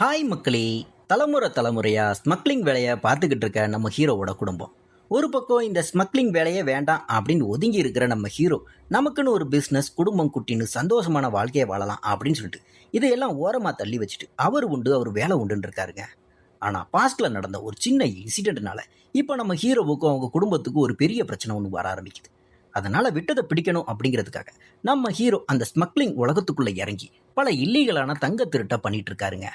Hi மக்களே. தலைமுறையாக smuggling வேலையை பார்த்துக்கிட்டு இருக்க நம்ம ஹீரோவோட குடும்பம். ஒரு பக்கம் இந்த ஸ்மக்லிங் வேலையே வேண்டாம் அப்படின்னு ஒதுங்கி இருக்கிற நம்ம ஹீரோ, நமக்குன்னு ஒரு பிஸ்னஸ், குடும்பம், குட்டின்னு சந்தோஷமான வாழ்க்கையை வாழலாம் அப்படின்னு சொல்லிட்டு இதையெல்லாம் ஓரமாக தள்ளி வச்சுட்டு அவர் உண்டு அவர் வேலை உண்டுன்னு இருக்காருங்க. ஆனால் பாஸ்டில் நடந்த ஒரு சின்ன இன்சிடென்ட்னால இப்போ நம்ம ஹீரோவுக்கும் அவங்க குடும்பத்துக்கும் ஒரு பெரிய பிரச்சனை ஒன்று வர ஆரம்பிக்குது. அதனால் விட்டதை பிடிக்கணும் அப்படிங்கிறதுக்காக நம்ம ஹீரோ அந்த ஸ்மக்லிங் உலகத்துக்குள்ளே இறங்கி பல இல்லீகலான தங்க திருட்டை பண்ணிட்டு இருக்காருங்க.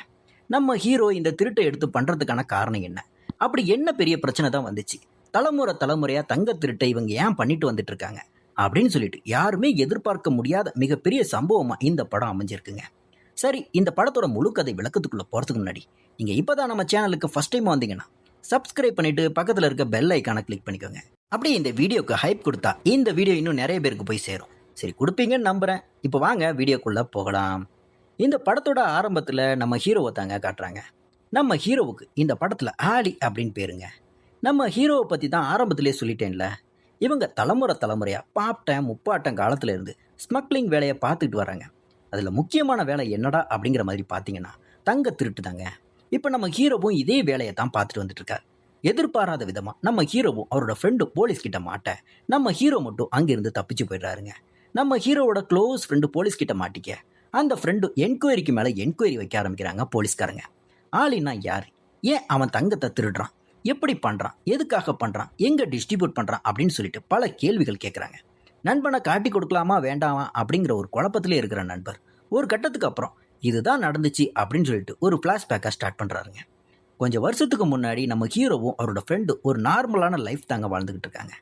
நம்ம ஹீரோ இந்த திருட்டை எடுத்து பண்ணுறதுக்கான காரணம் என்ன? அப்படி என்ன பெரிய பிரச்சனை தான் வந்துச்சு? தலைமுறையாக தங்க திருட்டை இவங்க ஏன் பண்ணிட்டு வந்துட்டு இருக்காங்க அப்படின்னு சொல்லிட்டு யாருமே எதிர்பார்க்க முடியாத மிகப்பெரிய சம்பவமாக இந்த படம் அமைஞ்சிருக்குங்க. சரி, இந்த படத்தோட முழு கதை விளக்கத்துக்குள்ளே போகிறதுக்கு முன்னாடி நீங்கள் இப்போ தான் நம்ம சேனலுக்கு ஃபஸ்ட் டைம் வந்தீங்கன்னா சப்ஸ்கிரைப் பண்ணிவிட்டு பக்கத்தில் இருக்க பெல் ஐக்கானை கிளிக் பண்ணிக்கோங்க. அப்படியே இந்த வீடியோக்கு ஹைப் கொடுத்தா இந்த வீடியோ இன்னும் நிறைய பேருக்கு போய் சேரும். சரி, கொடுப்பீங்கன்னு நம்புகிறேன். இப்போ வாங்க வீடியோக்குள்ளே போகலாம். இந்த படத்தோட ஆரம்பத்தில் நம்ம ஹீரோவை தாங்க காட்டுறாங்க. நம்ம ஹீரோவுக்கு இந்த படத்தில் ஆலி அப்படின்னு பேருங்க. நம்ம ஹீரோவை பற்றி தான் ஆரம்பத்திலே சொல்லிட்டேன்ல. இவங்க தலைமுறையாக பாப்டன் முப்பாட்டம் காலத்தில் இருந்து ஸ்மக்லிங் வேலையை பார்த்துக்கிட்டு வராங்க. அதில் முக்கியமான வேலை என்னடா அப்படிங்கிற மாதிரி பார்த்தீங்கன்னா தங்க திருட்டு தாங்க. இப்போ நம்ம ஹீரோவும் இதே வேலையை தான் பார்த்துட்டு வந்துட்டு இருக்கார். எதிர்பாராத விதமாக நம்ம ஹீரோவும் அவரோட ஃப்ரெண்டும் போலீஸ்கிட்ட மாட்ட நம்ம ஹீரோ மட்டும் அங்கேருந்து தப்பிச்சு போயிடுறாருங்க. நம்ம ஹீரோவோட க்ளோஸ் ஃப்ரெண்டு போலீஸ்கிட்ட மாட்டிக்க அந்த ஃப்ரெண்டு என்கொயரிக்கு மேலே என்கொயரி வைக்க ஆரம்பிக்கிறாங்க போலீஸ்காரங்க. ஆலினா யார்? ஏன் அவன் தங்கத்தை திருடுறான்? எப்படி பண்ணுறான்? எதுக்காக பண்ணுறான்? எங்கே டிஸ்ட்ரிபியூட் பண்ணுறான் அப்படின்னு சொல்லிட்டு பல கேள்விகள் கேட்குறாங்க. நண்பனை காட்டி கொடுக்கலாமா வேண்டாமா அப்படிங்கிற ஒரு குழப்பத்திலே இருக்கிற நண்பர் ஒரு கட்டத்துக்கு அப்புறம் இதுதான் நடந்துச்சு அப்படின்னு சொல்லிட்டு ஒரு ஃப்ளாஷ்பேக்கை ஸ்டார்ட் பண்ணுறாருங்க. கொஞ்சம் வருஷத்துக்கு முன்னாடி நம்ம ஹீரோவும் அவரோட ஃப்ரெண்டு ஒரு நார்மலான லைஃப் தாங்க வாழ்ந்துக்கிட்டு இருக்காங்க.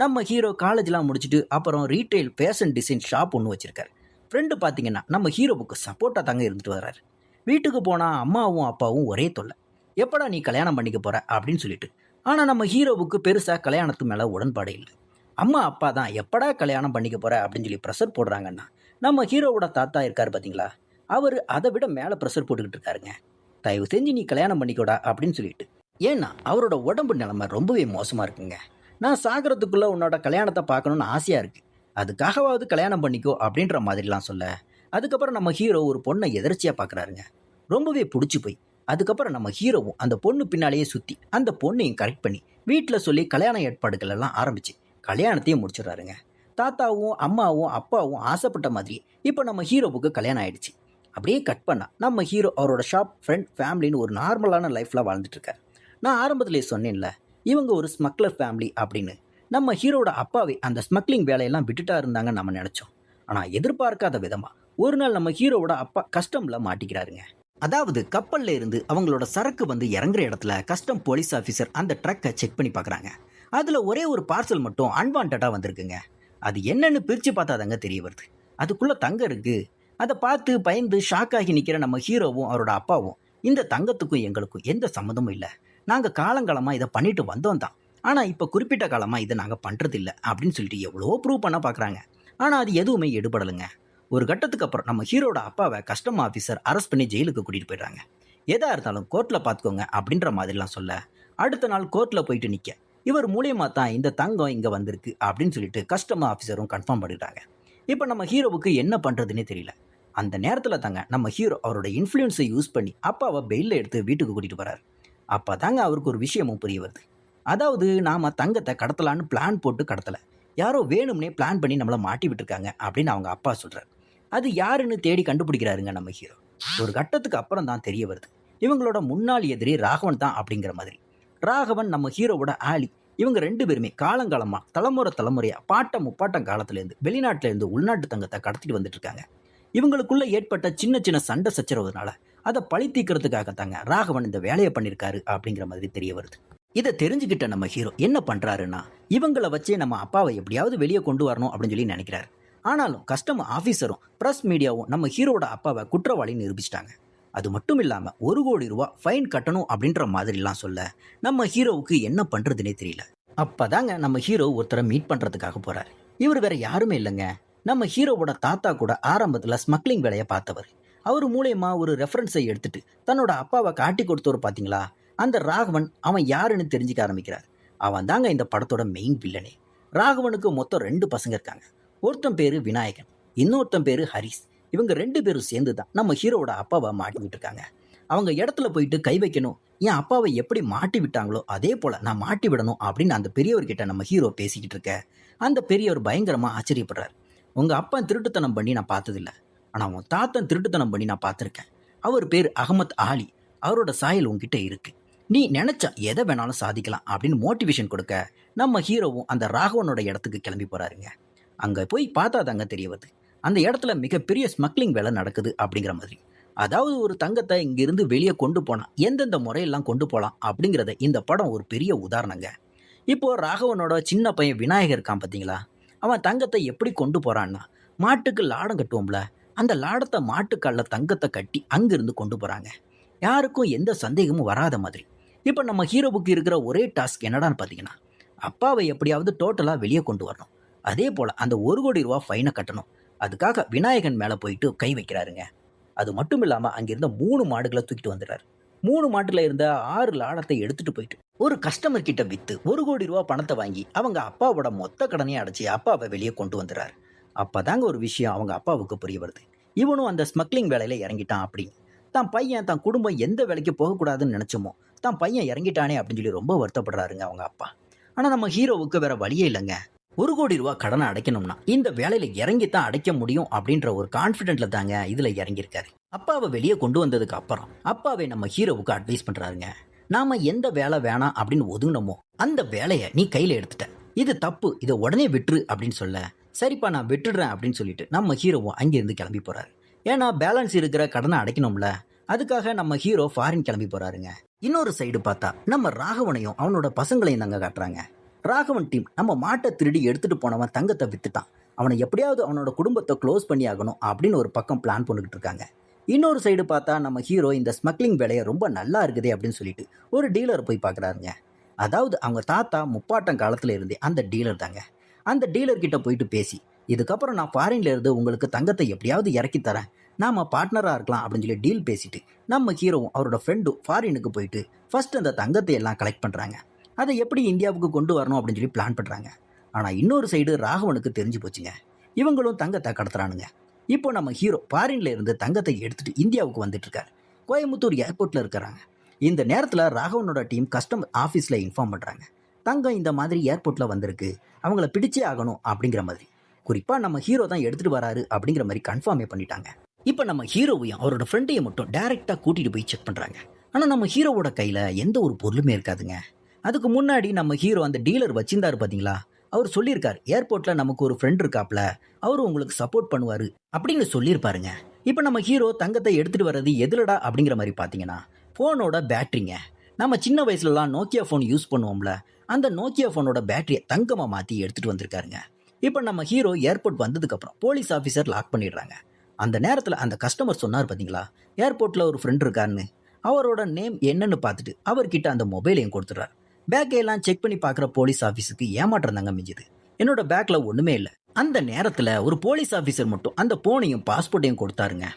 நம்ம ஹீரோ காலேஜ்லாம் முடிச்சுட்டு அப்புறம் ரீட்டைல் ஃபேஷன் டிசைன் ஷாப் ஒன்று வச்சுருக்காரு. ஃப்ரெண்டு பார்த்தீங்கன்னா நம்ம ஹீரோவுக்கு சப்போர்ட்டாக தாங்க இருந்துட்டு வர்றாரு. வீட்டுக்கு போனால் அம்மாவும் அப்பாவும் ஒரே தொல்லை. எப்படா நீ கல்யாணம் பண்ணிக்க போகிற அப்படின்னு சொல்லிட்டு. ஆனால் நம்ம ஹீரோவுக்கு பெருசாக கல்யாணத்து மேலே உடன்பாடு இல்லை. அம்மா அப்பா தான் எப்படா கல்யாணம் பண்ணிக்க போகிற அப்படின்னு சொல்லி ப்ரெஷர் போடுறாங்கன்னா நம்ம ஹீரோவோட தாத்தா இருக்கார் பார்த்தீங்களா, அவர் அதை விட மேலே ப்ரெஷர் போட்டுக்கிட்டு இருக்காருங்க. தயவு செஞ்சு நீ கல்யாணம் பண்ணிக்கோடா அப்படின்னு சொல்லிட்டு. ஏன்னா அவரோட உடம்பு நிலைமை ரொம்பவே மோசமாக இருக்குங்க. நான் சாகிறதுக்குள்ளே உன்னோட கல்யாணத்தை பார்க்கணுன்னு ஆசையாக இருக்குது, அதுக்காகவாவது கல்யாணம் பண்ணிக்கோ அப்படின்ற மாதிரிலாம் சொல்ல, அதுக்கப்புறம் நம்ம ஹீரோ ஒரு பொண்ணை எதிர்ச்சியாக பார்க்குறாருங்க. ரொம்பவே பிடிச்சி போய் அதுக்கப்புறம் நம்ம ஹீரோவும் அந்த பொண்ணு பின்னாலேயே சுற்றி அந்த பொண்ணையும் கரெக்ட் பண்ணி வீட்டில் சொல்லி கல்யாண ஏற்பாடுகள் எல்லாம் ஆரம்பித்து கல்யாணத்தையும் முடிச்சிடுறாருங்க. தாத்தாவும் அம்மாவும் அப்பாவும் ஆசைப்பட்ட மாதிரி இப்போ நம்ம ஹீரோவுக்கு கல்யாணம் ஆயிடுச்சு. அப்படியே கட் பண்ணால் நம்ம ஹீரோ அவரோட ஷாப், ஃப்ரெண்ட், ஃபேமிலின்னு ஒரு நார்மலான லைஃப்பில் வாழ்ந்துட்டுருக்கார். நான் ஆரம்பத்திலே சொன்னேன்ல, இவங்க ஒரு ஸ்மக்லர் ஃபேமிலி அப்படின்னு. நம்ம ஹீரோட அப்பாவே அந்த ஸ்மக்லிங் வேலையெல்லாம் விட்டுட்டா இருந்தாங்க நம்ம நினச்சோம். ஆனால் எதிர்பார்க்காத விதமாக ஒரு நாள் நம்ம ஹீரோவோட அப்பா கஸ்டமில் மாட்டிக்கிறாருங்க. அதாவது கப்பலில் இருந்து அவங்களோட சரக்கு வந்து இறங்குற இடத்துல கஸ்டம் போலீஸ் ஆஃபீஸர் அந்த ட்ரக்கை செக் பண்ணி பார்க்குறாங்க. அதில் ஒரே ஒரு பார்சல் மட்டும் அன்வான்டாக வந்திருக்குங்க. அது என்னன்னு பிரித்து பார்த்தா தாங்க தெரிய வருது, அதுக்குள்ளே தங்கம் இருக்குது. அதை பார்த்து பயந்து ஷாக் ஆகி நிற்கிற நம்ம ஹீரோவும் அவரோட அப்பாவும், இந்த தங்கத்துக்கும் எங்களுக்கும் எந்த சம்மந்தமும் இல்லை, நாங்கள் காலங்காலமாக இதை பண்ணிட்டு வந்தோம் தான், ஆனால் இப்போ குறிப்பிட்ட காலமாக இதை நாங்கள் பண்ணுறதில்ல அப்படின்னு சொல்லிட்டு எவ்வளோ ப்ரூவ் பண்ண பார்க்குறாங்க. ஆனால் அது எதுவுமே எடுபடலைங்க. ஒரு கட்டத்துக்கு அப்புறம் நம்ம ஹீரோட அப்பாவை கஸ்டம் ஆஃபீஸர் அரெஸ்ட் பண்ணி ஜெயிலுக்கு கூட்டிகிட்டு போயிடுறாங்க. எதாக இருந்தாலும் கோர்ட்டில் பார்த்துக்கோங்க அப்படின்ற மாதிரிலாம் சொல்ல, அடுத்த நாள் கோர்ட்டில் போயிட்டு நிற்க இவர் மூலியமாக தான் இந்த தங்கம் இங்கே வந்திருக்கு அப்படின்னு சொல்லிட்டு கஸ்டம் ஆஃபீஸரும் கன்ஃபார்ம் பண்ணிடுறாங்க. இப்போ நம்ம ஹீரோவுக்கு என்ன பண்ணுறதுன்னே தெரியல. அந்த நேரத்தில் தாங்க நம்ம ஹீரோ அவரோட இன்ஃப்ளூயன்ஸை யூஸ் பண்ணி அப்பாவை பெயிலில் எடுத்து வீட்டுக்கு கூட்டிகிட்டு போகிறார். அப்போ தாங்க அவருக்கு ஒரு விஷயமும் புரிய வருது. அதாவது நாம் தங்கத்தை கடத்தலான்னு பிளான் போட்டு கடத்தலை, யாரோ வேணும்னே பிளான் பண்ணி நம்மளை மாட்டி விட்டுருக்காங்க அப்படின்னு அவங்க அப்பா சொல்கிறார். அது யாருன்னு தேடி கண்டுபிடிக்கிறாருங்க நம்ம ஹீரோ. ஒரு கட்டத்துக்கு அப்புறம் தான் தெரிய வருது, இவங்களோட முன்னாள் எதிரி ராகவன் தான் அப்படிங்கிற மாதிரி. ராகவன், நம்ம ஹீரோவோட ஆலி, இவங்க ரெண்டு பேருமே காலங்காலமாக தலைமுறையாக பாட்டம் முப்பாட்டம் காலத்துலேருந்து வெளிநாட்டிலேருந்து உள்நாட்டு தங்கத்தை கடத்திட்டு வந்துட்டு இருக்காங்க. இவங்களுக்குள்ள ஏற்பட்ட சின்ன சின்ன சண்டை சச்சரவுனால அதை பழி தீர்க்கறதுக்காக தாங்க ராகவன் இந்த வேலையை பண்ணியிருக்காரு அப்படிங்கிற மாதிரி தெரிய வருது. இதை தெரிஞ்சுக்கிட்ட நம்ம ஹீரோ என்ன பண்ணுறாருன்னா, இவங்களை வச்சே நம்ம அப்பாவை எப்படியாவது வெளியே கொண்டு வரணும் அப்படின்னு சொல்லி நினைக்கிறாரு. ஆனாலும் கஸ்டம் ஆஃபீஸரும் ப்ரெஸ் மீடியாவும் நம்ம ஹீரோட அப்பாவை குற்றவாளின்னு நிரூபிச்சிட்டாங்க. அது மட்டும் இல்லாமல் 1 கோடி ரூபா ஃபைன் கட்டணும் அப்படின்ற மாதிரிலாம் சொல்ல நம்ம ஹீரோவுக்கு என்ன பண்ணுறதுனே தெரியல. அப்போ தாங்க நம்ம ஹீரோ ஒருத்தரை மீட் பண்ணுறதுக்காக போகிறார். இவர் வேற யாருமே இல்லைங்க, நம்ம ஹீரோவோட தாத்தா கூட ஆரம்பத்தில் ஸ்மக்லிங் வேலையை பார்த்தவர். அவர் மூலயமா ஒரு ரெஃபரன்ஸை எடுத்துட்டு தன்னோட அப்பாவை காட்டி கொடுத்தவர் பார்த்தீங்களா, அந்த ராகவன், அவன் யாருன்னு தெரிஞ்சுக்க ஆரம்பிக்கிறார். அவன் தாங்க இந்த படத்தோட மெயின் வில்லனே. ராகவனுக்கு மொத்தம் 2 பசங்க இருக்காங்க. ஒருத்தன் பேர் விநாயகன், இன்னொருத்தன் பேர் ஹரிஸ். இவங்க 2 பேரும் சேர்ந்து தான் நம்ம ஹீரோவோட அப்பாவை மாட்டிக்கிட்டு இருக்காங்க. அவங்க இடத்துல போயிட்டு கை வைக்கணும், என் அப்பாவை எப்படி மாட்டி விட்டாங்களோ அதே போல நான் மாட்டி விடணும் அப்படின்னு அந்த பெரியவர்கிட்ட நம்ம ஹீரோ பேசிக்கிட்டு இருக்க அந்த பெரியவர் பயங்கரமா ஆச்சரியப்படுறார். உங்க அப்பன் திருட்டுத்தனம் பண்ணி நான் பார்த்ததில்ல, ஆனா உன் தாத்தன் திருட்டுத்தனம் பண்ணி நான் பார்த்துருக்கேன். அவர் பேர் அகமத் ஆலி, அவரோட சாயல் உன்கிட்ட இருக்கு, நீ நினைச்சா எதை வேணாலும் சாதிக்கலாம் அப்படின்னு மோட்டிவேஷன் கொடுக்க நம்ம ஹீரோவும் அந்த ராகவனோட இடத்துக்கு கிளம்பி போறாருங்க. அங்க போய் பார்த்தா தாங்க தெரிய வருது, அந்த இடத்துல மிகப்பெரிய ஸ்மக்லிங் வேலை நடக்குது அப்படிங்கிற மாதிரி. அதாவது ஒரு தங்கத்தை இங்கிருந்து வெளியே கொண்டு போனா எந்தெந்த முறையெல்லாம் கொண்டு போகலாம் அப்படிங்கிறத இந்த படம் ஒரு பெரிய உதாரணங்க. இப்போ ராகவனோட சின்ன பையன் விநாயகர் இருக்கான் பார்த்தீங்களா, அவன் தங்கத்தை எப்படி கொண்டு போறான்னா, மாட்டுக்கு லாடம் கட்டுவோம்ல, அந்த லாடத்தை மாட்டுக்காலில் தங்கத்தை கட்டி அங்கிருந்து கொண்டு போறாங்க, யாருக்கும் எந்த சந்தேகமும் வராத மாதிரி. இப்போ நம்ம ஹீரோவுக்கு இருக்கிற ஒரே டாஸ்க் என்னடான்னு பார்த்தீங்கன்னா, அப்பாவை எப்படியாவது டோட்டலாக வெளியே கொண்டு வரணும், அதே போல் அந்த 1 கோடி ரூபா ஃபைனை கட்டணும். அதுக்காக விநாயகன் மேலே போயிட்டு கை வைக்கிறாருங்க. அது மட்டும் இல்லாமல் அங்கிருந்த 3 மாடுகளை தூக்கிட்டு வந்துடுறாரு. 3 மாட்டுல இருந்த 6 லாடத்தை எடுத்துட்டு போயிட்டு ஒரு கஸ்டமர் கிட்ட வித்து 1 கோடி ரூபா பணத்தை வாங்கி அவங்க அப்பாவோட மொத்த கடனையும் அடைச்சி அப்பாவை வெளியே கொண்டு வந்துடுறாரு. அப்பதாங்க ஒரு விஷயம் அவங்க அப்பாவுக்கு புரிய வருது, இவனும் அந்த ஸ்மக்லிங் வேலையில இறங்கிட்டான் அப்படின்னு. தான் பையன் தான் குடும்பம் எந்த வேலைக்கு போகக்கூடாதுன்னு நினைச்சோமோ தான் பையன் இறங்கிட்டானே அப்படின்னு சொல்லி ரொம்ப வருத்தப்படுறாருங்க அவங்க அப்பா. ஆனா நம்ம ஹீரோவுக்கு வேற வழியே இல்லைங்க. 1 கோடி ரூபா கடனை அடைக்கணும்னா இந்த வேலையில இறங்கித்தான் அடைக்க முடியும் அப்படின்ற ஒரு கான்பிடென்ட்ல தாங்க இதுல இறங்கியிருக்காரு. அப்பாவை வெளியே கொண்டு வந்ததுக்கு அப்புறம் அப்பாவே நம்ம ஹீரோவுக்கு அட்வைஸ் பண்றாருங்க, நாம எந்த வேலை வேணாம் அப்படின்னு ஒதுங்கினோமோ அந்த வேலையை நீ கையில எடுத்துட்ட, இது தப்பு, இதை உடனே விட்டுரு அப்படின்னு சொல்ல, சரிப்பா நான் விட்டுடுறேன் அப்படின்னு சொல்லிட்டு நம்ம ஹீரோவும் அங்கிருந்து கிளம்பி போறாரு. ஏன்னா பேலன்ஸ் இருக்கிற கடனை அடைக்கணும்ல, அதுக்காக நம்ம ஹீரோ ஃபாரின் கிளம்பி போறாருங்க. இன்னொரு சைடு பார்த்தா நம்ம ராகவனையும் அவனோட பசங்களையும் தாங்க காட்டுறாங்க. ராகவன் டீம் நம்ம மாட்டை திருடி எடுத்துட்டு போனவன் தங்கத்தை வித்துட்டான், அவனை எப்படியாவது அவனோட குடும்பத்தை க்ளோஸ் பண்ணி ஆகணும் அப்படின்னு ஒரு பக்கம் பிளான் பண்ணிக்கிட்டு இருக்காங்க. இன்னொரு சைடு பார்த்தா நம்ம ஹீரோ இந்த ஸ்மக்லிங் வேலையை ரொம்ப நல்லா இருக்குதே அப்படின்னு சொல்லிட்டு ஒரு டீலர் போய் பார்க்குறாருங்க. அதாவது அவங்க தாத்தா முப்பாட்டம் காலத்தில் இருந்தே அந்த டீலர் தாங்க. அந்த டீலர் கிட்ட போயிட்டு பேசி, இதுக்கப்புறம் நான் ஃபாரின்ல இருந்து உங்களுக்கு தங்கத்தை எப்படியாவது இறக்கி தரேன், நாம பார்ட்னராக இருக்கலாம் அப்படின்னு சொல்லி டீல் பேசிட்டு நம்ம ஹீரோவும் அவரோட ஃப்ரெண்டும் ஃபாரினுக்கு போயிட்டு ஃபர்ஸ்ட் அந்த தங்கத்தை எல்லாம் கலெக்ட் பண்ணுறாங்க. அதை எப்படி இந்தியாவுக்கு கொண்டு வரணும் அப்படின்னு சொல்லி பிளான் பண்ணுறாங்க. ஆனால் இன்னொரு சைடு ராகவனுக்கு தெரிஞ்சு போச்சுங்க, இவங்களும் தங்கத்தை கடத்துறானுங்க. இப்போ நம்ம ஹீரோ ஃபாரின்ல இருந்து தங்கத்தை எடுத்துட்டு இந்தியாவுக்கு வந்துட்டு இருக்காரு. கோயம்புத்தூர் ஏர்போர்ட்ல இருக்கிறாங்க. இந்த நேரத்தில் ராகவனோட டீம் கஸ்டம் ஆஃபீஸில் இன்ஃபார்ம் பண்ணுறாங்க, தங்கம் இந்த மாதிரி ஏர்போர்ட்டில் வந்திருக்கு, அவங்கள பிடிச்சே ஆகணும் அப்படிங்கிற மாதிரி. குறிப்பாக நம்ம ஹீரோ தான் எடுத்துகிட்டு வராரு அப்படிங்கிற மாதிரி கன்ஃபார்மே பண்ணிட்டாங்க. இப்போ நம்ம ஹீரோவையும் அவரோட ஃப்ரெண்டையும் மட்டும் டைரெக்டாக கூட்டிகிட்டு போய் செக் பண்ணுறாங்க. ஆனால் நம்ம ஹீரோவோட கையில் எந்த ஒரு பொருளுமே இருக்காதுங்க. அதுக்கு முன்னாடி நம்ம ஹீரோ அந்த டீலர் வச்சிருந்தாரு பார்த்தீங்களா, அவர் சொல்லியிருக்காரு ஏர்போர்ட்டில் நமக்கு ஒரு ஃப்ரெண்ட் இருக்காப்ல, அவர் உங்களுக்கு சப்போர்ட் பண்ணுவார் அப்படின்னு சொல்லியிருப்பாருங்க. இப்போ நம்ம ஹீரோ தங்கத்தை எடுத்துகிட்டு வர்றது எதுலடா அப்படிங்கிற மாதிரி பார்த்தீங்கன்னா, ஃபோனோட பேட்டரிங்க. நம்ம சின்ன வயசுலலாம் நோக்கியா ஃபோன் யூஸ் பண்ணுவோம்ல, அந்த நோக்கியா ஃபோனோட பேட்டரியை தங்கமாக மாற்றி எடுத்துகிட்டு வந்திருக்காருங்க. இப்போ நம்ம ஹீரோ ஏர்போர்ட் வந்ததுக்கப்புறம் போலீஸ் ஆஃபீஸர் லாக் பண்ணிடுறாங்க. அந்த நேரத்தில் அந்த கஸ்டமர் சொன்னார் பார்த்தீங்களா, ஏர்போர்ட்டில் ஒரு ஃப்ரெண்ட் இருக்காருன்னு, அவரோட நேம் என்னன்னு பார்த்துட்டு அவர்கிட்ட அந்த மொபைலையும் கொடுத்துட்றாரு. பேக்கையெல்லாம் செக் பண்ணி பார்க்குற போலீஸ் ஆஃபீஸுக்கு ஏமாற்றம் தாங்க மிஞ்சுது. என்னோட பேக்கில் ஒன்றுமே இல்லை. அந்த நேரத்தில் ஒரு போலீஸ் ஆஃபீஸர் மட்டும் அந்த ஃபோனையும் பாஸ்போர்ட்டையும் கொடுத்தாருங்க.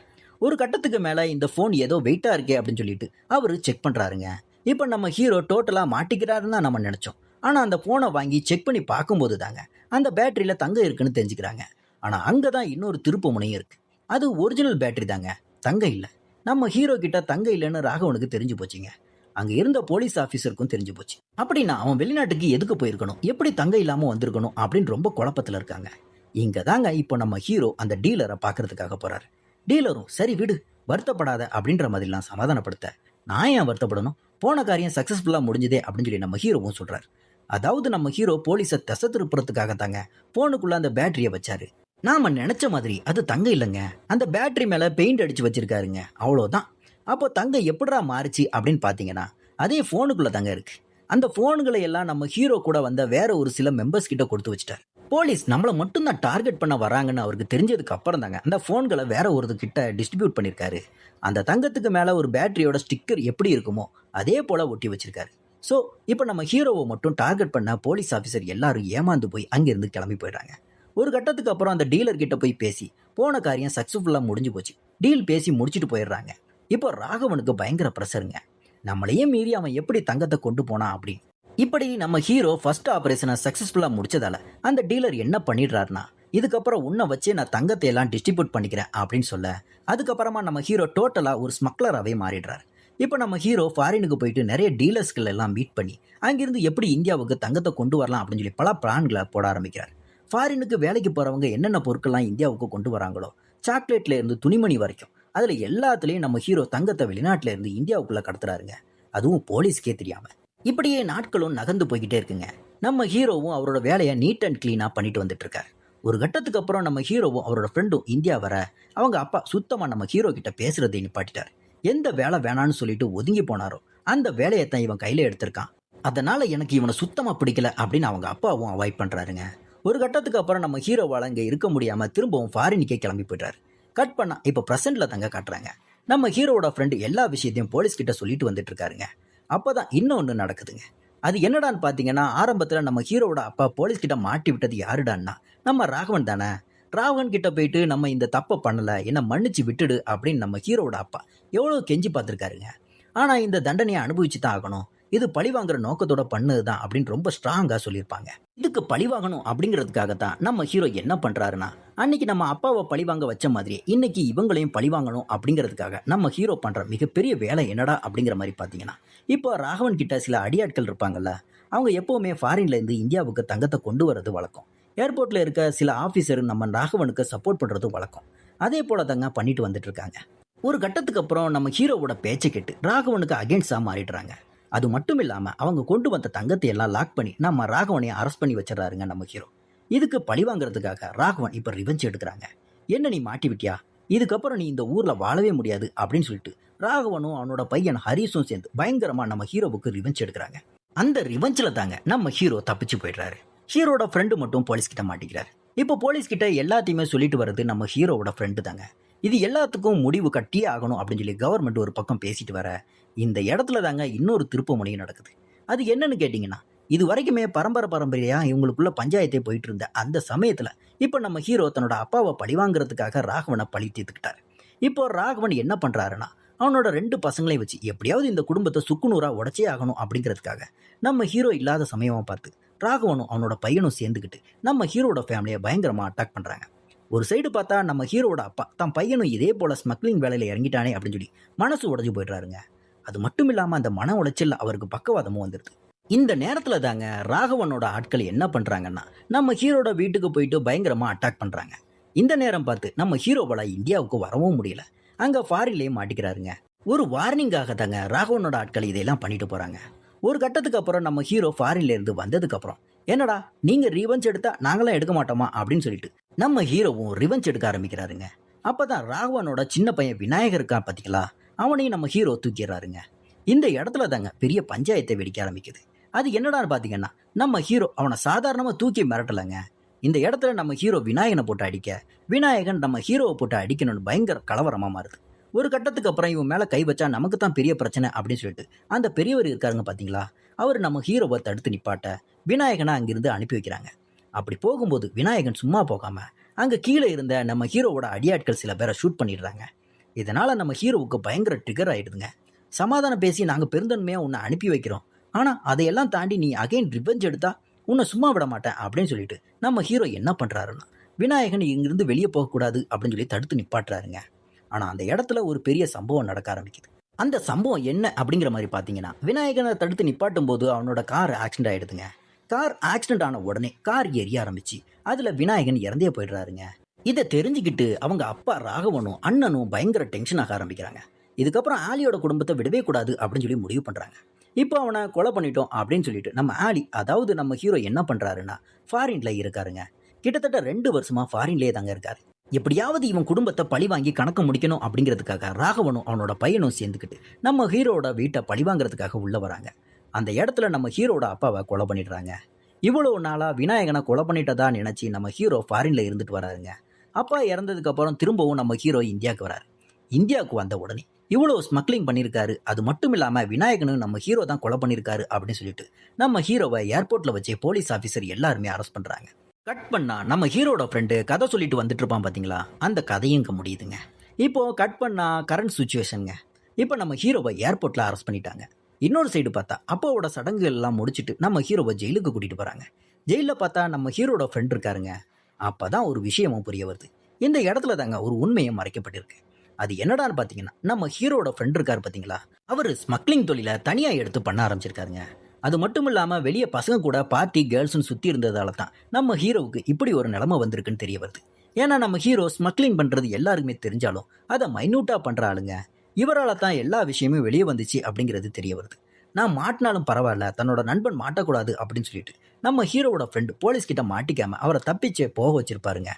ஒரு கட்டத்துக்கு மேலே இந்த ஃபோன் ஏதோ வெயிட்டாக இருக்கே அப்படின்னு சொல்லிட்டு அவர் செக் பண்ணுறாருங்க. இப்போ நம்ம ஹீரோ டோட்டலாக மாட்டிக்கிறாருன்னு தான் நம்ம நினச்சோம். ஆனால் அந்த ஃபோனை வாங்கி செக் பண்ணி பார்க்கும்போது தாங்க அந்த பேட்டரியில் தங்கம் இருக்குன்னு தெரிஞ்சுக்கிறாங்க. ஆனால் அங்கே தான் இன்னொரு திருப்பு முனையும் இருக்குது. அது ஒரிஜினல் பேட்டரி தாங்க, தங்கம் இல்லை. நம்ம ஹீரோ கிட்ட தங்கம் இல்லைன்னு ராகவனுக்கு தெரிஞ்சு போச்சுங்க. அங்கே இருந்த போலீஸ் ஆஃபீஸருக்கும் தெரிஞ்சு போச்சு. அப்படின்னா அவன் வெளிநாட்டுக்கு எதுக்கு போயிருக்கணும், எப்படி தங்கம் இல்லாமல் வந்திருக்கணும் அப்படின்னு ரொம்ப குழப்பத்தில் இருக்காங்க. இங்கே தாங்க இப்போ நம்ம ஹீரோ அந்த டீலரை பார்க்கறதுக்காக போகிறாரு. டீலரும் சரி விடு, வருத்தப்படாத அப்படின்ற மாதிரிலாம் சமாதானப்படுத்த, நான் ஏன் வருத்தப்படணும், போன காரியம் சக்ஸஸ்ஃபுல்லாக முடிஞ்சதே அப்படின்னு சொல்லி நம்ம ஹீரோவும் சொல்கிறார். அதாவது நம்ம ஹீரோ போலீஸை திசை திருப்புறதுக்காக தாங்க ஃபோனுக்குள்ளே அந்த பேட்டரியை வச்சாரு. நாம நினச்ச மாதிரி அது தங்கம் இல்லைங்க, அந்த பேட்டரி மேலே பெயிண்ட் அடித்து வச்சிருக்காருங்க, அவ்வளோதான். அப்போ தங்கம் எப்படிடா மாறிச்சு அப்படின்னு பார்த்தீங்கன்னா, அதே ஃபோனுக்குள்ளே தாங்க இருக்குது. அந்த ஃபோனுகளை எல்லாம் நம்ம ஹீரோ கூட வந்த வேற ஒரு சில மெம்பர்ஸ் கிட்ட கொடுத்து வச்சுட்டார். போலீஸ் நம்மளை மட்டும்தான் டார்கெட் பண்ண வராங்கன்னு அவருக்கு தெரிஞ்சதுக்கு அப்புறம் தாங்க அந்த ஃபோன்களை வேற ஒரு கிட்ட டிஸ்ட்ரிபியூட் பண்ணியிருக்காரு. அந்த தங்கத்துக்கு மேலே ஒரு பேட்டரியோட ஸ்டிக்கர் எப்படி இருக்குமோ அதே போல் ஒட்டி வச்சிருக்காரு. ஸோ இப்போ நம்ம ஹீரோவை மட்டும் டார்கெட் பண்ண போலீஸ் ஆஃபீஸர் எல்லாரும் ஏமாந்து போய் அங்கேருந்து கிளம்பி போயிடுறாங்க. ஒரு கட்டத்துக்கு அப்புறம் அந்த டீலர் கிட்ட போய் பேசி போன காரியம் சக்ஸஸ்ஃபுல்லாக முடிஞ்சு போச்சு, டீல் பேசி முடிச்சுட்டு போயிடுறாங்க. இப்போ ராகவனுக்கு பயங்கர ப்ரெஷருங்க, நம்மளையே மீறி அவன் எப்படி தங்கத்தை கொண்டு போனான் அப்படின்னு. இப்படி நம்ம ஹீரோ ஃபர்ஸ்ட் ஆபரேஷனை சக்ஸஸ்ஃபுல்லாக முடிச்சதால அந்த டீலர் என்ன பண்ணிடுறாருனா, இதுக்கப்புறம் உன்னை வச்சு நான் தங்கத்தை எல்லாம் டிஸ்ட்ரிபியூட் பண்ணிக்கிறேன் அப்படின்னு சொல்ல, அதுக்கப்புறமா நம்ம ஹீரோ டோட்டலாக ஒரு ஸ்மக்லராகவே மாறிடுறாரு. இப்போ நம்ம ஹீரோ ஃபாரினுக்கு போயிட்டு நிறைய டீலர்ஸ்கள் எல்லாம் மீட் பண்ணி அங்கிருந்து எப்படி இந்தியாவுக்கு தங்கத்தை கொண்டு வரலாம் அப்படின்னு சொல்லி பல பிளான்களை போட ஆரம்பிக்கிறார். ஃபாரினுக்கு வேலைக்கு போறவங்க என்னென்ன பொருட்கள்லாம் இந்தியாவுக்கு கொண்டு வராங்களோ, சாக்லேட்ல இருந்து துணிமணி வரைக்கும் அதுல எல்லாத்துலயும் நம்ம ஹீரோ தங்கத்தை வெளிநாட்டுல இருந்து இந்தியாவுக்குள்ள கடத்துறாருங்க. அதுவும் போலீஸ்க்கே தெரியாம. இப்படியே நாட்களும் நகர்ந்து போய்கிட்டே இருக்குங்க. நம்ம ஹீரோவும் அவரோட வேலையை நீட் அண்ட் கிளீனா பண்ணிட்டு வந்துட்டு இருக்காரு. ஒரு கட்டத்துக்கு அப்புறம் நம்ம ஹீரோவும் அவரோட ஃப்ரெண்டும் இந்தியா வர அவங்க அப்பா சுத்தமா நம்ம ஹீரோ கிட்ட பேசுறதை நிப்பாட்டிட்டார். எந்த வேலை வேணான்னு சொல்லிட்டு ஒதுங்கி போனாரோ அந்த வேலையை தான் இவன் கையில எடுத்திருக்கான். அதனால எனக்கு இவனை சுத்தமா பிடிக்கல அப்படின்னு அவங்க அப்பாவும் அவாய்ட் பண்றாருங்க. ஒரு கட்டத்துக்கு அப்புறம் நம்ம ஹீரோவால இங்க இருக்க முடியாம திரும்பவும் ஃபாரினுக்கே கிளம்பி போயிட்டாரு. கட் பண்ணா இப்ப பிரசன்ட்ல தங்க காட்டுறாங்க. நம்ம ஹீரோவோட ஃப்ரெண்டு எல்லா விஷயத்தையும் போலீஸ் கிட்ட சொல்லிட்டு வந்துட்டு இருக்காருங்க. அப்பதான் இன்னொன்னு நடக்குதுங்க. அது என்னடான்னு பாத்தீங்கன்னா, ஆரம்பத்துல நம்ம ஹீரோவோட அப்பா போலீஸ் கிட்ட மாட்டி விட்டது யாருடான்னா நம்ம ராகவன் தானே. ராகவன் கிட்ட போயிட்டு நம்ம இந்த தப்பை பண்ணல, என்ன மன்னிச்சு விட்டுடு அப்படின்னு நம்ம ஹீரோவோட அப்பா எவ்வளவு கெஞ்சி பார்த்துருக்காருங்க. ஆனா இந்த தண்டனையை அனுபவிச்சு தான் ஆகணும், இது பழிவாங்குற நோக்கத்தோட பண்ணதுதான் அப்படின்னு ரொம்ப ஸ்ட்ராங்கா சொல்லியிருப்பாங்க. இதுக்கு பழிவாங்கணும் அப்படிங்கிறதுக்காகத்தான் நம்ம ஹீரோ என்ன பண்றாருன்னா, அன்னைக்கு நம்ம அப்பாவை பழிவாங்க வச்ச மாதிரி இன்னைக்கு இவங்களையும் பழிவாங்கணும் அப்படிங்கிறதுக்காக நம்ம ஹீரோ பண்ற மிகப்பெரிய வேலை என்னடா அப்படிங்கிற மாதிரி பாத்தீங்கன்னா, இப்போ ராகவன் கிட்ட சில அடியாட்கள் இருப்பாங்கல்ல, அவங்க எப்பவுமே ஃபாரின்ல இருந்து இந்தியாவுக்கு தங்கத்தை கொண்டு வரது வழக்கம். ஏர்போர்ட்ல இருக்க சில ஆபீசர் நம்ம ராகவனுக்கு சப்போர்ட் பண்றதும் வழக்கம். அதே போல தாங்க பண்ணிட்டு வந்துட்டு இருக்காங்க. ஒரு கட்டத்துக்கு அப்புறம் நம்ம ஹீரோவோட பேச்சை கேட்டு ராகவனுக்கு அகேன்ஸ்டா மாறிடுறாங்க. அது மட்டும் இல்லாம அவங்க கொண்டு வந்த தங்கத்தை எல்லாம் லாக் பண்ணி நம்ம ராகவனையை அரெஸ்ட் பண்ணி வச்சிடறாருங்க நம்ம ஹீரோ. இதுக்கு பழி வாங்குறதுக்காக ராகவன் இப்ப ரிவெஞ்ச் எடுக்கிறாங்க. என்ன நீ மாட்டி விட்டியா, இதுக்கப்புறம் நீ இந்த ஊர்ல வாழவே முடியாது அப்படின்னு சொல்லிட்டு ராகவனும் அவனோட பையன் ஹரிஸும் சேர்ந்து பயங்கரமா நம்ம ஹீரோவுக்கு ரிவெஞ்ச் எடுக்கிறாங்க. அந்த ரிவெஞ்சில் தாங்க நம்ம ஹீரோ தப்பிச்சு போயிடுறாரு. ஹீரோட ஃப்ரெண்டு மட்டும் போலீஸ் கிட்ட மாட்டிக்கிறாரு. இப்போ போலீஸ் கிட்ட எல்லாத்தையுமே சொல்லிட்டு வர்றது நம்ம ஹீரோவோட ஃப்ரெண்டு தாங்க. இது எல்லாத்துக்கும் முடிவு கட்டியே ஆகணும் அப்படின்னு சொல்லி கவர்மெண்ட் ஒரு பக்கம் பேசிட்டு வர இந்த இடத்துல தாங்க இன்னொரு திருப்ப முனையும் நடக்குது. அது என்னன்னு கேட்டிங்கன்னா, இது வரைக்குமே பரம்பரையா இவங்களுக்குள்ள பஞ்சாயத்தே போயிட்டு இருந்த அந்த சமயத்துல இப்போ நம்ம ஹீரோ தன்னோட அப்பாவை பழிவாங்கிறதுக்காக ராகவனை பழி தீர்த்துக்கிட்டாரு. இப்போ ராகவன் என்ன பண்றாருன்னா, அவனோட 2 பசங்களையும் வச்சு எப்படியாவது இந்த குடும்பத்தை சுக்குநூறா உடைச்சே ஆகணும் அப்படிங்கிறதுக்காக நம்ம ஹீரோ இல்லாத சமயமா பார்த்து ராகவனும் அவனோட பையனும் சேர்ந்துக்கிட்டு நம்ம ஹீரோட ஃபேமிலியை பயங்கரமா அட்டாக் பண்றாங்க. ஒரு சைடு பார்த்தா நம்ம ஹீரோட அப்பா தான் பையனும் இதே போல ஸ்மக்லிங் வேலையில இறங்கிட்டானே அப்படின்னு சொல்லி மனசு உடைஞ்சு போயிடுறாருங்க. அது மட்டும் இல்லாம அந்த மன உளைச்சல் அவருக்கு பக்கவாதமும் வந்துடுது. இந்த நேரத்துல தாங்க ராகவனோட ஆட்கள் என்ன பண்றாங்கன்னா, நம்ம ஹீரோட வீட்டுக்கு போயிட்டு பயங்கரமா அட்டாக் பண்றாங்க. இந்த நேரம் பார்த்து நம்ம ஹீரோவால இந்தியாவுக்கு வரவும் முடியல, அங்க ஃபாரின்லயே மாட்டிக்கிறாருங்க. ஒரு வார்னிங்காக தாங்க ராகவனோட ஆட்கள் இதையெல்லாம் பண்ணிட்டு போறாங்க. ஒரு கட்டத்துக்கு அப்புறம் நம்ம ஹீரோ ஃபாரின்ல இருந்து வந்ததுக்கு அப்புறம், என்னடா நீங்க ரிவெஞ்ச் எடுத்தா நாங்களாம் எடுக்க மாட்டோமா அப்படின்னு சொல்லிட்டு நம்ம ஹீரோவும் ரிவெஞ்ச் எடுக்க ஆரம்பிக்கிறாருங்க. அப்பதான் ராகவனோட சின்ன பையன் விநாயகர் இருக்கான் பாத்தீங்களா, அவனையும் நம்ம ஹீரோ தூக்கிடுறாருங்க. இந்த இடத்துல தாங்க பெரிய பஞ்சாயத்தை வெடிக்க ஆரம்பிக்குது. அது என்னடான்னு பாத்தீங்கன்னா, நம்ம ஹீரோ அவனை சாதாரணமா தூக்கி மிரட்டலைங்க. இந்த இடத்துல நம்ம ஹீரோ விநாயகனை போட்டு அடிக்க, விநாயகன் நம்ம ஹீரோவை போட்டு அடிக்கணும்னு பயங்கர கலவரமா மாறுது. ஒரு கட்டத்துக்கு அப்புறம் இவன் மேல கை வச்சா நமக்கு தான் பெரிய பிரச்சனை அப்படின்னு சொல்லிட்டு அந்த பெரியவர் இருக்காருங்க பாத்தீங்களா, அவர் நம்ம ஹீரோவை தடுத்து நிப்பாட்ட விநாயகனை அங்கிருந்து அனுப்பி வைக்கிறாங்க. அப்படி போகும்போது விநாயகன் சும்மா போகாம அங்க கீழே இருந்த நம்ம ஹீரோவோட அடியாட்கள் சில பேரை ஷூட் பண்ணிடுறாங்க. இதனால நம்ம ஹீரோவுக்கு பயங்கர ட்ரிகர் ஆயிடுதுங்க. சமாதானம் பேசி நாங்க பெருந்தன்மையா உன்னை அனுப்பி வைக்கிறோம், ஆனா அதையெல்லாம் தாண்டி நீ அகைன் ரிவெஞ்ச் எடுத்தா உன்னை சும்மா விட மாட்டேன் அப்படின்னு சொல்லிட்டு நம்ம ஹீரோ என்ன பண்றாருன்னா, விநாயகன் இங்கிருந்து வெளியே போகக்கூடாது அப்படின்னு சொல்லி தடுத்து நிப்பாட்டுறாருங்க. ஆனா அந்த இடத்துல ஒரு பெரிய சம்பவம் நடக்க ஆரம்பிக்குது. அந்த சம்பவம் என்ன அப்படிங்கிற மாதிரி பாத்தீங்கன்னா, விநாயகனை தடுத்து நிப்பாட்டும் போது அவனோட கார் ஆக்சிடென்ட் ஆயிடுதுங்க. கார் ஆக்சிடென்ட் ஆன உடனே கார் எரிய ஆரம்பிச்சு அதுல விநாயகன் இறந்தே போயிடுறாருங்க. இதை தெரிஞ்சுக்கிட்டு அவங்க அப்பா ராகவனும் அண்ணனும் பயங்கர டென்ஷன் ஆக ஆரம்பிக்கிறாங்க. இதுக்கப்புறம் ஆலியோட குடும்பத்தை விடவே கூடாது அப்படின்னு சொல்லி முடிவு பண்றாங்க. இப்போ அவனை கொலை பண்ணிட்டோம் அப்படின்னு சொல்லிட்டு நம்ம ஆலி, அதாவது நம்ம ஹீரோ என்ன பண்றாருன்னா, ஃபாரின்ல இருக்காருங்க. கிட்டத்தட்ட 2 வருஷமா ஃபாரின்லேயே தாங்க இருக்காரு. எப்படியாவது இவன் குடும்பத்தை பழி வாங்கி கணக்கு முடிக்கணும் அப்படிங்கிறதுக்காக ராகவனும் அவனோட பையனும் சேர்ந்துக்கிட்டு நம்ம ஹீரோட வீட்டை பழி வாங்குறதுக்காக உள்ள வராங்க. அந்த இடத்துல நம்ம ஹீரோட அப்பாவை கொலை பண்ணிடுறாங்க. இவ்வளவு நாளா விநாயகனை கொலை பண்ணிட்டதா நினைச்சு நம்ம ஹீரோ ஃபாரின்ல இருந்துட்டு வராருங்க. அப்பா இறந்ததுக்கு அப்புறம் திரும்பவும் நம்ம ஹீரோ இந்தியாவுக்கு வராரு. இந்தியாவுக்கு வந்த உடனே இவ்வளவு ஸ்மக்லிங் பண்ணியிருக்காரு, அது மட்டும் இல்லாம விநாயகனும் நம்ம ஹீரோ தான் கொலை பண்ணியிருக்காரு அப்படின்னு சொல்லிட்டு நம்ம ஹீரோவை ஏர்போர்ட்ல வச்சு போலீஸ் ஆஃபீஸர் எல்லாருமே அரெஸ்ட் பண்றாங்க. கட் பண்ணா நம்ம ஹீரோட ஃப்ரெண்டு கதை சொல்லிட்டு வந்துட்டு இருப்பான் பாத்தீங்களா, அந்த கதையும் இங்க முடியுதுங்க. இப்போ கட் பண்ணா கரண்ட் சுச்சுவேஷனுங்க. இப்போ நம்ம ஹீரோவை ஏர்போர்ட்ல அரெஸ்ட் பண்ணிட்டாங்க. இன்னொரு சைடு பார்த்தா அப்பாவோட சடங்குகள் எல்லாம் முடிச்சுட்டு நம்ம ஹீரோவை ஜெயிலுக்கு கூட்டிட்டு போறாங்க. ஜெயில பார்த்தா நம்ம ஹீரோட ஃப்ரெண்ட் இருக்காருங்க. அப்பதான் ஒரு விஷயமும் புரிய வருது. இந்த இடத்துல தாங்க ஒரு உண்மையை மறைக்கப்பட்டிருக்கு. அது என்னடான்னு பார்த்தீங்கன்னா நம்ம ஹீரோட ஃப்ரெண்ட் இருக்காரு பார்த்தீங்களா, அவர் ஸ்மக்லிங் தொழிலை தனியாக எடுத்து பண்ண ஆரம்பிச்சிருக்காருங்க. அது மட்டும் இல்லாமல் வெளியே பசங்க கூட பார்ட்டி கேர்ள்ஸ்னு சுற்றி இருந்ததால தான் நம்ம ஹீரோவுக்கு இப்படி ஒரு நிலைமை வந்திருக்குன்னு தெரிய வருது. ஏன்னா நம்ம ஹீரோ ஸ்மக்லிங் பண்ணுறது எல்லாருக்குமே தெரிஞ்சாலும் அதை மைன்யூட்டாக பண்ணுற ஆளுங்க. இவரால் தான் எல்லா விஷயமும் வெளியே வந்துச்சு அப்படிங்கிறது தெரிய வருது. நான் மாட்டினாலும் பரவாயில்ல, தன்னோட நண்பன் மாட்டக்கூடாது அப்படின்னு சொல்லிட்டு நம்ம ஹீரோவோட ஃப்ரெண்டு போலீஸ் கிட்ட மாட்டிக்காம அவரை தப்பிச்சே போக வச்சிருப்பாருங்க.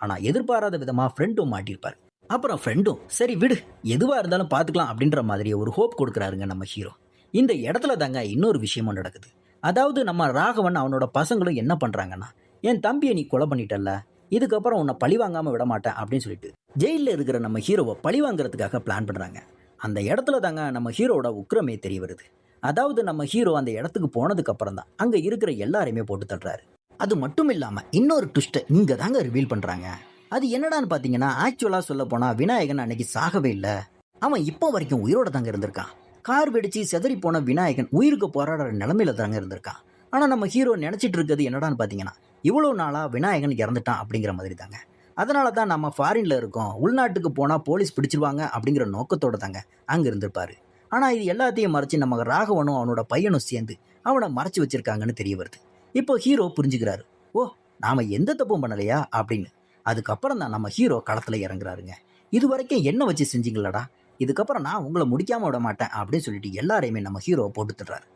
ஆனால் எதிர்பாராத விதமாக ஃப்ரெண்டும் மாட்டியிருப்பாரு. அப்புறம் ஃப்ரெண்டும் சரி விடு, எதுவாக இருந்தாலும் பார்த்துக்கலாம் அப்படின்ற மாதிரி ஒரு ஹோப் கொடுக்குறாருங்க நம்ம ஹீரோ. இந்த இடத்துல தாங்க இன்னொரு விஷயமும் நடக்குது. அதாவது நம்ம ராகவன் அவனோட பசங்களும் என்ன பண்ணுறாங்கன்னா, என் தம்பியை நீ கொலை பண்ணிட்டல்ல, இதுக்கப்புறம் உன்னை பழி வாங்காமல் விட மாட்டேன் அப்படின்னு சொல்லிட்டு ஜெயிலில் இருக்கிற நம்ம ஹீரோவை பழி வாங்குறதுக்காக பிளான் பண்ணுறாங்க. அந்த இடத்துல தாங்க நம்ம ஹீரோவோட உக்கிரமே தெரிய வருது. அதாவது நம்ம ஹீரோ அந்த இடத்துக்கு போனதுக்கு அப்புறம் தான் அங்கே இருக்கிற எல்லாரையுமே போட்டு தள்ளுறாரு. அது மட்டும் இல்லாமல் இன்னொரு ட்விஸ்ட்டை இங்கே தாங்க ரிவீல் பண்ணுறாங்க. அது என்னடான்னு பார்த்தீங்கன்னா, ஆக்சுவலாக சொல்ல போனால் விநாயகன் அன்னைக்கு சாகவே இல்லை, அவன் இப்போ வரைக்கும் உயிரோட தாங்க இருந்திருக்கான். கார் வெடிச்சு செதறி போன விநாயகன் உயிருக்கு போராடுற நிலமையில தாங்க இருந்திருக்கான். ஆனால் நம்ம ஹீரோ நினச்சிட்டு இருக்கிறது என்னடான்னு பார்த்தீங்கன்னா, இவ்வளோ நாளாக விநாயகன் இறந்துட்டான் அப்படிங்கிற மாதிரி தாங்க. அதனால தான் நம்ம ஃபாரினில் இருக்கோம், உள்நாட்டுக்கு போனால் போலீஸ் பிடிச்சிருவாங்க அப்படிங்கிற நோக்கத்தோடு தாங்க அங்கே இருந்திருப்பாரு. ஆனால் இது எல்லாத்தையும் மறைச்சி நம்ம ராகவனும் அவனோட பையனும் சேர்ந்து அவனை மறைச்சி வச்சிருக்காங்கன்னு தெரிய வருது. இப்போ ஹீரோ புரிஞ்சுக்கிறாரு, ஓ நாம் எந்த தப்பும் பண்ணலையா அப்படின்னு. அதுக்கப்புறம் தான் நம்ம ஹீரோ களத்தில் இறங்குறாருங்க. இது வரைக்கும் என்ன வச்சு செஞ்சீங்களடா, இதுக்கப்புறம் நான் உங்களை முடிக்காமல் விட மாட்டேன் அப்படின்னு சொல்லிட்டு எல்லாரையுமே நம்ம ஹீரோவை போட்டுத்துறாரு.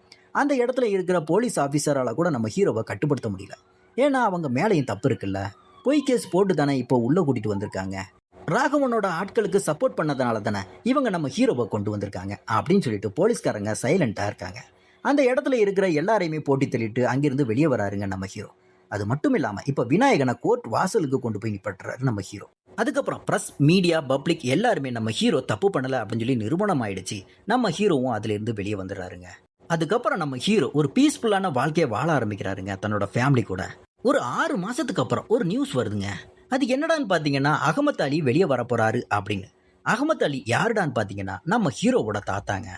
அந்த இடத்துல இருக்கிற போலீஸ் ஆஃபீஸரால் கூட நம்ம ஹீரோவை கட்டுப்படுத்த முடியல. ஏன்னா அவங்க மேலேயும் தப்பு இருக்குல்ல, பொய் கேஸ் போட்டு தானே இப்போ உள்ளே கூட்டிகிட்டு வந்திருக்காங்க. ராகவனோட ஆட்களுக்கு சப்போர்ட் பண்ணதுனால தானே இவங்க நம்ம ஹீரோவை கொண்டு வந்திருக்காங்க அப்படின்னு சொல்லிட்டு போலீஸ்காரங்க சைலண்ட்டாக இருக்காங்க. அந்த இடத்துல இருக்கிற எல்லாரையுமே போட்டி தள்ளிட்டு அங்கிருந்து வெளியே வராருங்க நம்ம ஹீரோ. அது மட்டும் இல்லாமல் இப்போ விநாயகனை கோர்ட் வாசலுக்கு கொண்டு போய் நிப்பட்டுறாரு நம்ம ஹீரோ. அதுக்கப்புறம் ப்ரெஸ், மீடியா, பப்ளிக் எல்லாருமே நம்ம ஹீரோ தப்பு பண்ணலை அப்படின்னு சொல்லி நிரூபணம் ஆயிடுச்சு. நம்ம ஹீரோவும் அதுலேருந்து வெளியே வந்துடுறாருங்க. அதுக்கப்புறம் நம்ம ஹீரோ ஒரு பீஸ்ஃபுல்லான வாழ்க்கையை வாழ ஆரம்பிக்கிறாருங்க தன்னோட ஃபேமிலி கூட. ஒரு 6 மாதத்துக்கு அப்புறம் ஒரு நியூஸ் வருதுங்க. அது என்னடான்னு பார்த்தீங்கன்னா, அகமத் அலி வெளியே வரப்போறாரு அப்படின்னு. அகமத் அலி யாருடான்னு பார்த்தீங்கன்னா நம்ம ஹீரோவோட தாத்தாங்க.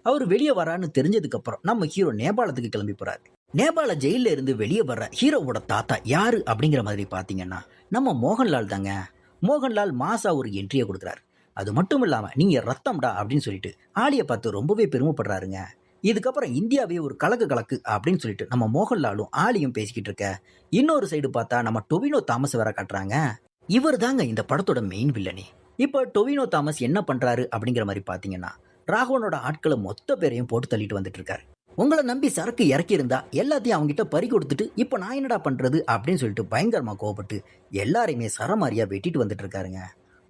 அவர் வெளியே வரான்னு தெரிஞ்சதுக்கப்புறம் நம்ம ஹீரோ நேபாளத்துக்கு கிளம்பி போகிறாரு. நேபாள ஜெயிலில் இருந்து வெளியே வர்ற ஹீரோவோட தாத்தா யாரு அப்படிங்கிற மாதிரி பார்த்தீங்கன்னா நம்ம மோகன்லால் தாங்க. மோகன்லால் மாசா ஒரு என்ட்ரியை கொடுக்குறாரு. அது மட்டும் இல்லாமல் நீங்கள் ரத்தம்டா அப்படின்னு சொல்லிட்டு ஆலியை பார்த்து ரொம்பவே பெருமைப்படுறாருங்க. இதுக்கப்புறம் இந்தியாவே ஒரு கலக்கு அப்படின்னு சொல்லிட்டு நம்ம மோகன்லாலும் ஆலியும் பேசிக்கிட்டு இருக்க, இன்னொரு சைடு பார்த்தா நம்ம டொவினோ தாமஸ் வேற காட்டுறாங்க. இவர் தாங்க இந்த படத்தோட மெயின் வில்லனி. இப்போ டொவினோ தாமஸ் என்ன பண்ணுறாரு அப்படிங்கிற மாதிரி பார்த்தீங்கன்னா, ராகவனோட ஆட்களை மொத்த பேரையும் போட்டு தள்ளிட்டு வந்துட்டு இருக்காரு. உங்களை நம்பி சரக்கு இறக்கி இருந்தா எல்லாத்தையும் அவங்ககிட்ட பறி கொடுத்துட்டு இப்போ நான் என்னடா பண்ணுறது அப்படின்னு சொல்லிட்டு பயங்கரமாக கோவப்பட்டு எல்லாரையுமே சரமாரியாக வெட்டிட்டு வந்துட்டு இருக்காருங்க.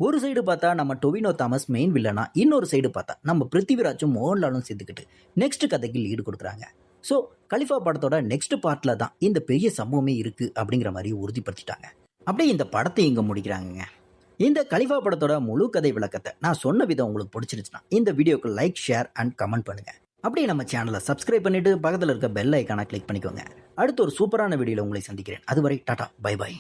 ஒரு சைடு பார்த்தா நம்ம டொவினோ தாமஸ் மெயின் வில்லனா, இன்னொரு சைடு பார்த்தா நம்ம பிருத்திவிராஜும் மோகன்லாலும் சேர்த்துக்கிட்டு நெக்ஸ்ட் கதைக்கு லீடு கொடுக்குறாங்க. ஸோ கலிஃபா படத்தோட நெக்ஸ்ட் பார்ட்டில் தான் இந்த பெரிய சம்பவமே இருக்குது அப்படிங்கிற மாதிரி உறுதிப்படுத்திட்டாங்க. அப்படியே இந்த படத்தை இங்கே முடிக்கிறாங்க. இந்த கலிஃபா படத்தோட முழு கதை விளக்கத்தை நான் சொன்ன விதம் உங்களுக்கு பிடிச்சிருச்சுன்னா இந்த வீடியோக்கு லைக், ஷேர் அண்ட் கமெண்ட் பண்ணுங்கள். அப்படியே நம்ம சேனலை சப்ஸ்கிரைப் பண்ணிவிட்டு பக்கத்தில் இருக்க பெல் ஐக்கானை கிளிக் பண்ணிக்கோங்க. அடுத்து ஒரு சூப்பரான வீடியோவில் உங்களை சந்திக்கிறேன். அதுவரை டாடா, பை பாய்.